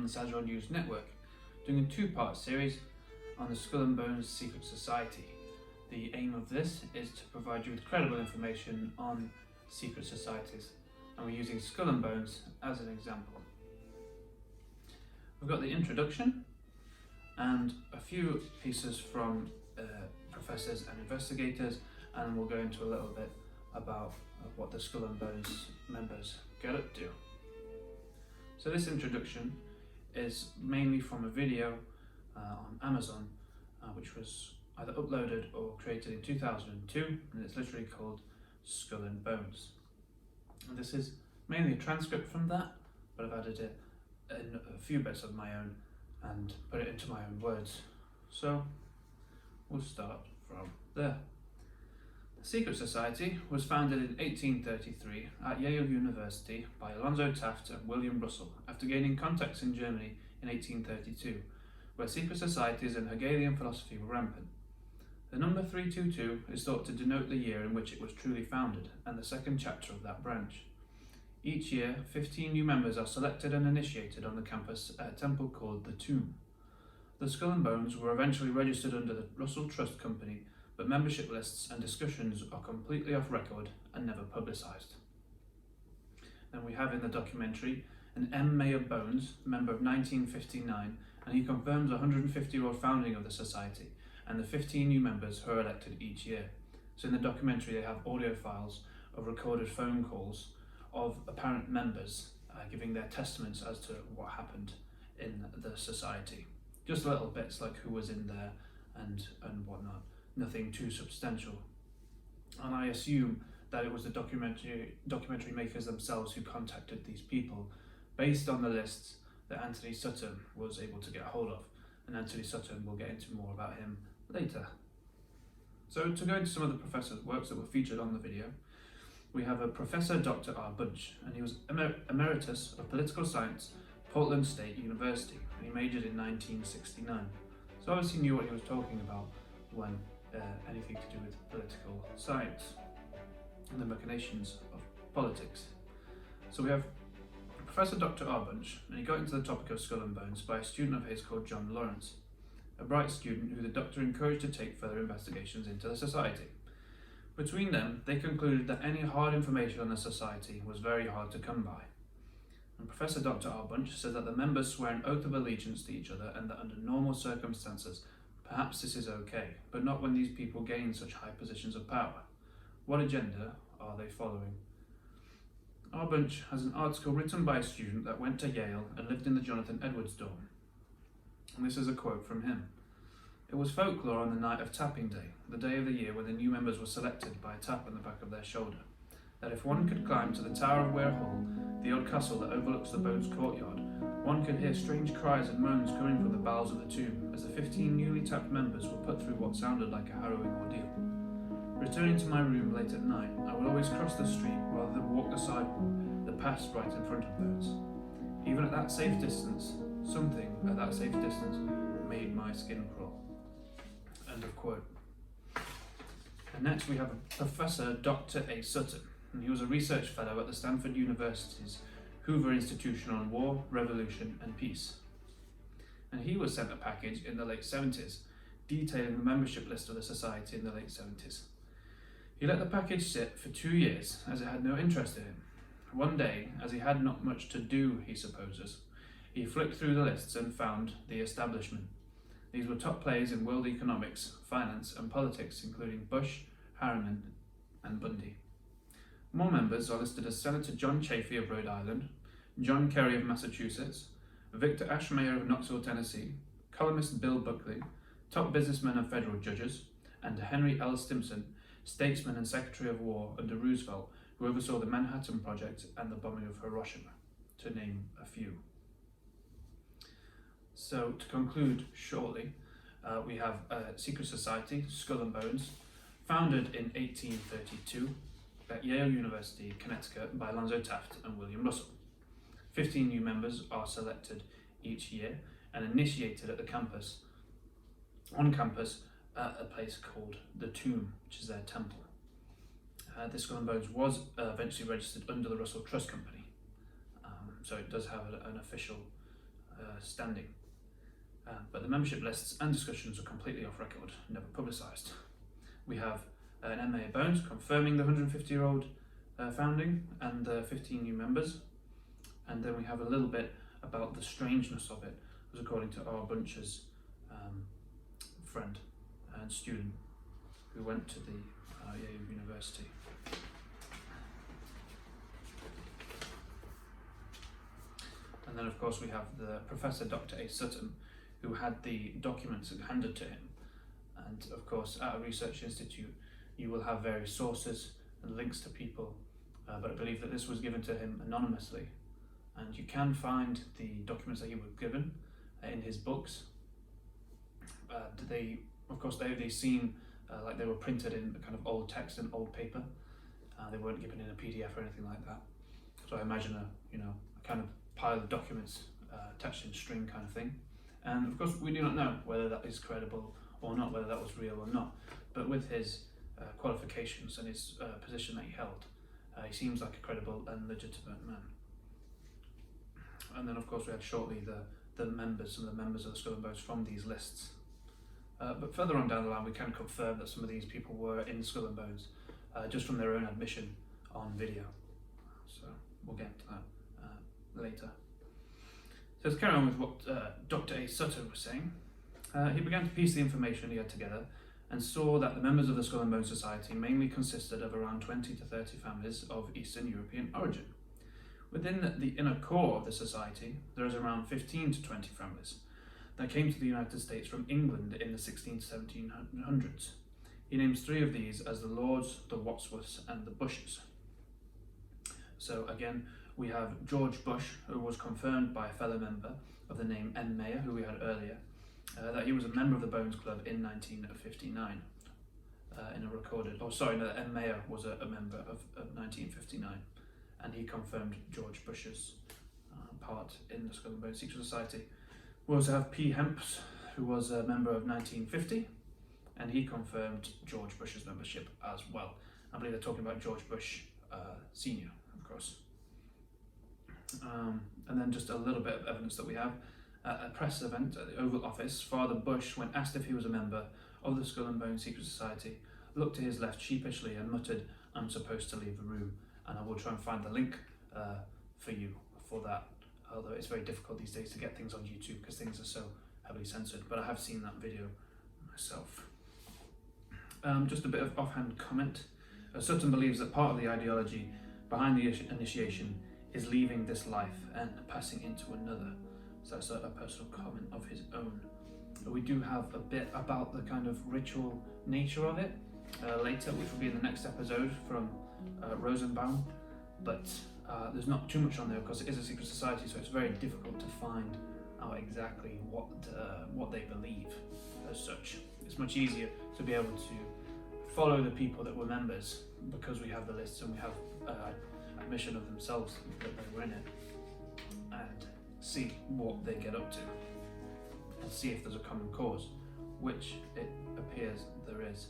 on the Sagron News Network, doing a two-part series on the Skull and Bones Secret Society. The aim of this is to provide you with credible information on secret societies, and we're using Skull and Bones as an example. We've got the introduction and a few pieces from professors and investigators, and we'll go into a little bit about what the Skull and Bones members get up to. So this introduction is mainly from a video on Amazon, which was either uploaded or created in 2002, and it's literally called Skull and Bones. And this is mainly a transcript from that, but I've added it in a few bits of my own and put it into my own words. So we'll start from there. The Secret Society was founded in 1833 at Yale University by Alonzo Taft and William Russell after gaining contacts in Germany in 1832, where secret societies and Hegelian philosophy were rampant. The number 322 is thought to denote the year in which it was truly founded and the second chapter of that branch. Each year, 15 new members are selected and initiated on the campus at a temple called the Tomb. The Skull and Bones were eventually registered under the Russell Trust Company, but membership lists and discussions are completely off record and never publicised. Then we have in the documentary an M. Mayor Bones, member of 1959, and he confirms the 150-year-old founding of the society and the 15 new members who are elected each year. So in the documentary they have audio files of recorded phone calls of apparent members giving their testaments as to what happened in the society. Just little bits like who was in there and whatnot. Nothing too substantial. And I assume that it was the documentary makers themselves who contacted these people based on the lists that Anthony Sutton was able to get hold of. And Anthony Sutton, we'll get into more about him later. So to go into some of the professors' works that were featured on the video, we have a Professor Dr. R. Bunch, and he was Emeritus of Political Science, Portland State University, and he majored in 1969. So obviously he knew what he was talking about when anything to do with political science and the machinations of politics. So we have Professor Dr. R. Bunch, and he got into the topic of Skull and Bones by a student of his called John Lawrence, a bright student who the doctor encouraged to take further investigations into the society. Between them, they concluded that any hard information on the society was very hard to come by. And Professor Dr. R. Bunch says that the members swear an oath of allegiance to each other and that under normal circumstances, perhaps this is okay, but not when these people gain such high positions of power. What agenda are they following? R. Bunch has an article written by a student that went to Yale and lived in the Jonathan Edwards dorm. And this is a quote from him. It was folklore on the night of tapping day, the day of the year when the new members were selected by a tap on the back of their shoulder, that if one could climb to the tower of Ware Hall, the old castle that overlooks the Bones courtyard, one could hear strange cries and moans coming from the bowels of the tomb as the 15 newly tapped members were put through what sounded like a harrowing ordeal. Returning to my room late at night, I would always cross the street rather than walk the sidewalk that passed right in front of Bones. Even at that safe distance, something at that safe distance made my skin crawl. End of quote. And next we have Professor Dr. A. Sutton, and he was a research fellow at the Stanford University's Hoover Institution on War, Revolution and Peace. And he was sent a package in the late 70s detailing the membership list of the society in the late 70s. He let the package sit for 2 years as it had no interest in him. One day, as he had not much to do, he supposes, he flicked through the lists and found the establishment. These were top players in world economics, finance and politics, including Bush, Harriman and Bundy. More members are listed as Senator John Chafee of Rhode Island, John Kerry of Massachusetts, Victor Ashmeyer of Knoxville, Tennessee, columnist Bill Buckley, top businessmen and federal judges, and Henry L. Stimson, statesman and Secretary of War under Roosevelt, who oversaw the Manhattan Project and the bombing of Hiroshima, to name a few. So to conclude shortly, we have a secret society, Skull and Bones, founded in 1832 at Yale University, Connecticut by Alonzo Taft and William Russell. 15 new members are selected each year and initiated at the campus, on campus at a place called the Tomb, which is their temple. This Skull and Bones was eventually registered under the Russell Trust Company, so it does have an official standing. But the membership lists and discussions are completely off record, never publicised. We have an MA Bones confirming the 150-year-old founding and the 15 new members, and then we have a little bit about the strangeness of it, as according to our Bunch's friend and student who went to the Yale University. And then of course we have the Professor Dr. A. Sutton, who had the documents handed to him. And of course at a research institute you will have various sources and links to people, but I believe that this was given to him anonymously, and you can find the documents that he was given in his books. They seem like they were printed in kind of old text and old paper. They weren't given in a PDF or anything like that. So I imagine a kind of pile of documents attached in string kind of thing. And of course we do not know whether that is credible or not, whether that was real or not. But with his qualifications and his position that he held, he seems like a credible and legitimate man. And then of course we had shortly some of the members of the Skull and Bones from these lists. But further on down the line we can confirm that some of these people were in Skull and Bones just from their own admission on video. So we'll get to that later. So let's carry on with what Dr. A. Sutton was saying. He began to piece the information he had together and saw that the members of the Skull and Bones Society mainly consisted of around 20 to 30 families of Eastern European origin. Within the inner core of the society, there is around 15 to 20 families that came to the United States from England in the 16 to 1700s. He names 3 of these as the Lords, the Wadsworths and the Bushes. So again, we have George Bush, who was confirmed by a fellow member of the name M. Mayer, who we had earlier, that he was a member of the Bones Club in 1959. M. Mayer was a member of 1959, and he confirmed George Bush's part in the Skull and Bones Secret Society. We also have P. Hemps, who was a member of 1950, and he confirmed George Bush's membership as well. I believe they're talking about George Bush Senior, of course. And then just a little bit of evidence that we have. At a press event at the Oval Office, Father Bush, when asked if he was a member of the Skull and Bones Secret Society, looked to his left sheepishly and muttered, "I'm supposed to leave the room." And I will try and find the link for you for that, although it's very difficult these days to get things on YouTube because things are so heavily censored, but I have seen that video myself. Just a bit of offhand comment. Sutton believes that part of the ideology behind the initiation is leaving this life and passing into another. So that's a personal comment of his own. We do have a bit about the kind of ritual nature of it later, which will be in the next episode from Rosenbaum, but there's not too much on there because it is a secret society, so it's very difficult to find out exactly what they believe as such. It's much easier to be able to follow the people that were members because we have the lists and we have admission of themselves that they were in it, and see what they get up to and see if there's a common cause, which it appears there is.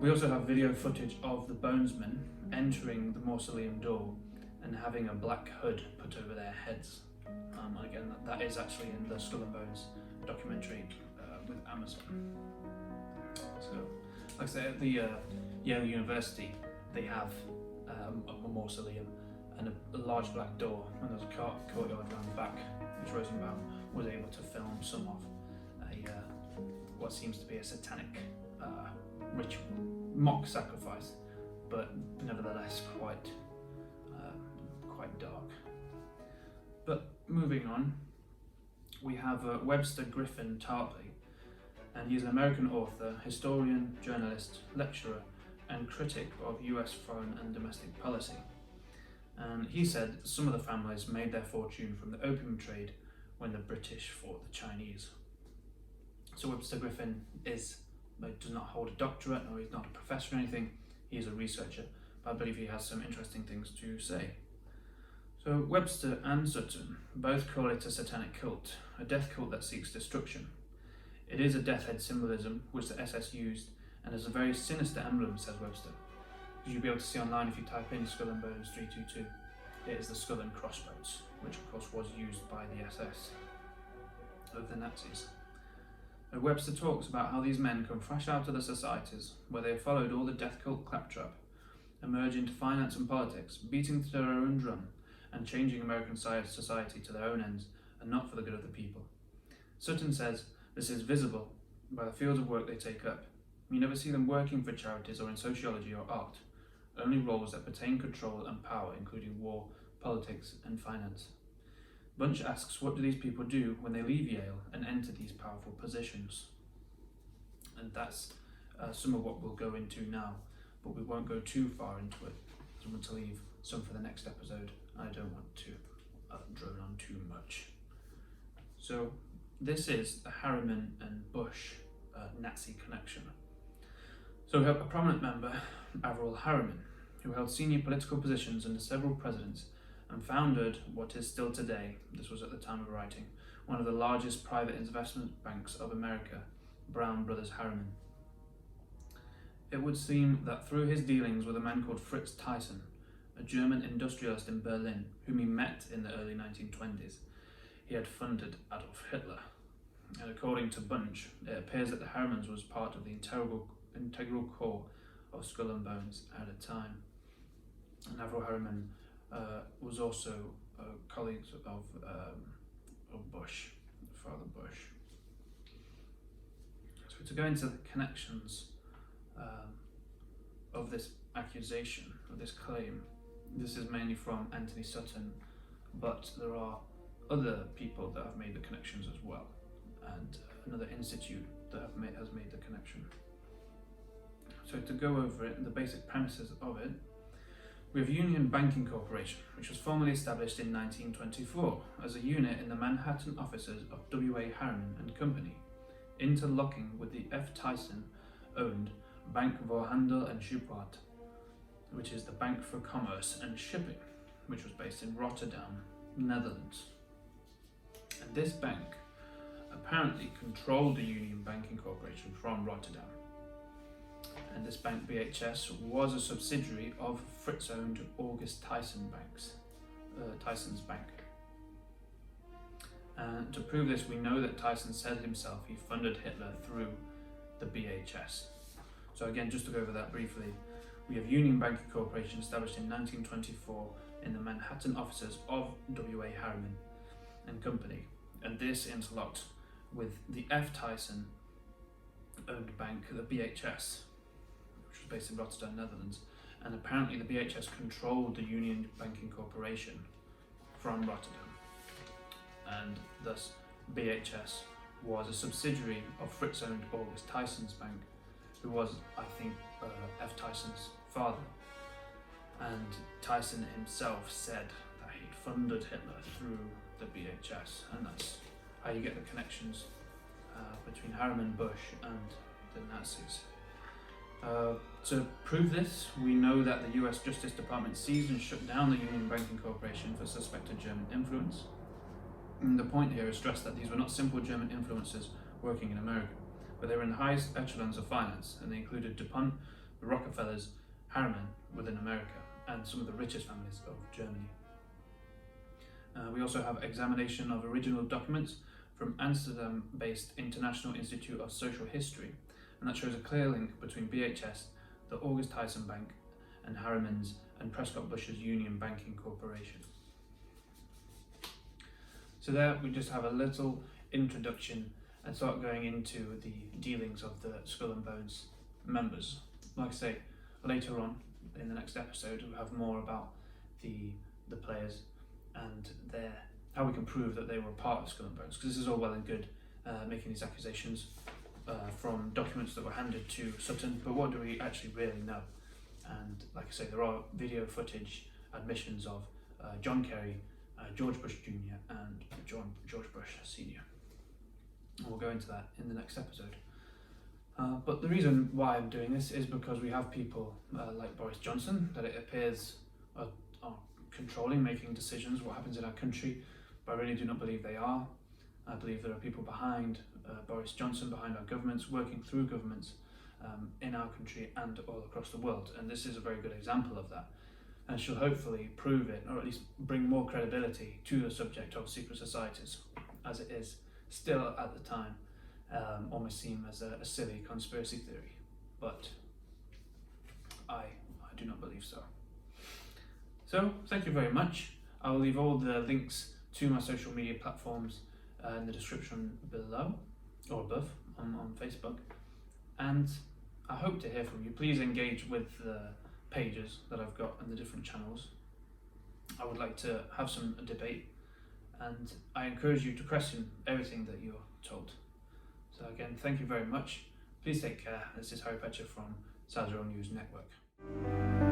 We also have video footage of the Bonesmen entering the mausoleum door and having a black hood put over their heads. Again, that is actually in the Skull and Bones documentary with Amazon. So, like I say, at the Yale University, they have a mausoleum and a large black door, and there's a courtyard around the back, which Rosenbaum was able to film some of what seems to be a satanic ritual, mock sacrifice, but nevertheless quite dark. But moving on, we have Webster Griffin Tarpley, and he's an American author, historian, journalist, lecturer, and critic of US foreign and domestic policy. And he said some of the families made their fortune from the opium trade when the British fought the Chinese. So Webster Griffin does not hold a doctorate, or he's not a professor or anything. He is a researcher, but I believe he has some interesting things to say. So Webster and Sutton both call it a satanic cult, a death cult that seeks destruction. It is a death head symbolism which the SS used, and is a very sinister emblem, says Webster, as you'll be able to see online if you type in Skull and Bones 322. it is the skull and crossbones, which of course was used by the SS of the Nazis. Webster talks about how these men come fresh out of the societies where they have followed all the death cult claptrap, emerge into finance and politics, beating to their own drum and changing American society to their own ends and not for the good of the people. Sutton says this is visible by the fields of work they take up. You never see them working for charities or in sociology or art, only roles that pertain control and power, including war, politics and finance. Bunch asks, what do these people do when they leave Yale and enter these powerful positions? And that's some of what we'll go into now, but we won't go too far into it. I want to leave some for the next episode. I don't want to drone on too much. So this is the Harriman and Bush Nazi connection. So we have a prominent member, Averell Harriman, who held senior political positions under several presidents and founded what is still today, this was at the time of writing, one of the largest private investment banks of America, Brown Brothers Harriman. It would seem that through his dealings with a man called Fritz Thyssen, a German industrialist in Berlin, whom he met in the early 1920s, he had funded Adolf Hitler. And according to Bunch, it appears that the Harrimans was part of the integral core of Skull and Bones at a time. And Averell Harriman was also colleagues of Bush, Father Bush. So to go into the connections of this accusation, of this claim, this is mainly from Anthony Sutton, but there are other people that have made the connections as well, and another institute that has made the connection. So to go over it, the basic premises of it, we have Union Banking Corporation, which was formally established in 1924 as a unit in the Manhattan offices of W.A. Harriman and Company, interlocking with the F. Thyssen-owned Bank voor Handel en Schuppart, which is the Bank for Commerce and Shipping, which was based in Rotterdam, Netherlands. And this bank apparently controlled the Union Banking Corporation from Rotterdam. And this bank, BHS, was a subsidiary of Fritz-owned August Tyson's bank. And to prove this, we know that Thyssen said himself he funded Hitler through the BHS. So again, just to go over that briefly, we have Union Banking Corporation established in 1924 in the Manhattan offices of W.A. Harriman and Company, and this interlocked with the F. Thyssen-owned bank, the BHS, which was based in Rotterdam, Netherlands, and apparently the BHS controlled the Union Banking Corporation from Rotterdam, and thus BHS was a subsidiary of Fritz-owned August Tyson's bank, who was, I think, F. Tyson's father. And Thyssen himself said that he'd funded Hitler through the BHS, and that's how you get the connections between Harriman, Bush and the Nazis. To prove this, we know that the US Justice Department seized and shut down the Union Banking Corporation for suspected German influence. And the point here is stressed that these were not simple German influencers working in America, but they were in the highest echelons of finance, and they included DuPont, the Rockefellers, Harriman within America, and some of the richest families of Germany. We also have examination of original documents from Amsterdam-based International Institute of Social History, and that shows a clear link between BHS, the August Thyssen Bank, and Harriman's and Prescott Bush's Union Banking Corporation. So there we just have a little introduction and start going into the dealings of the Skull and Bones members. Like I say, later on in the next episode we'll have more about the players and how we can prove that they were part of Skull and Bones, because this is all well and good making these accusations from documents that were handed to Sutton, but what do we actually really know? And like I say, there are video footage admissions of John Kerry, George Bush Jr. and George Bush Sr. And we'll go into that in the next episode. But the reason why I'm doing this is because we have people like Boris Johnson that it appears are controlling, making decisions what happens in our country, but I really do not believe they are. I believe there are people behind Boris Johnson, behind our governments, working through governments in our country and all across the world, and this is a very good example of that. and shall hopefully prove it, or at least bring more credibility to the subject of secret societies, as it is still at the time almost seem as a silly conspiracy theory. But I do not believe so. So thank you very much. I will leave all the links to my social media platforms in the description below or above on Facebook, and I hope to hear from you. Please engage with the pages that I've got in the different channels. I would like to have some debate, and I encourage you to question everything that you're told. So again, thank you very much. Please take care. This is Harry Petcher from Sazero News Network.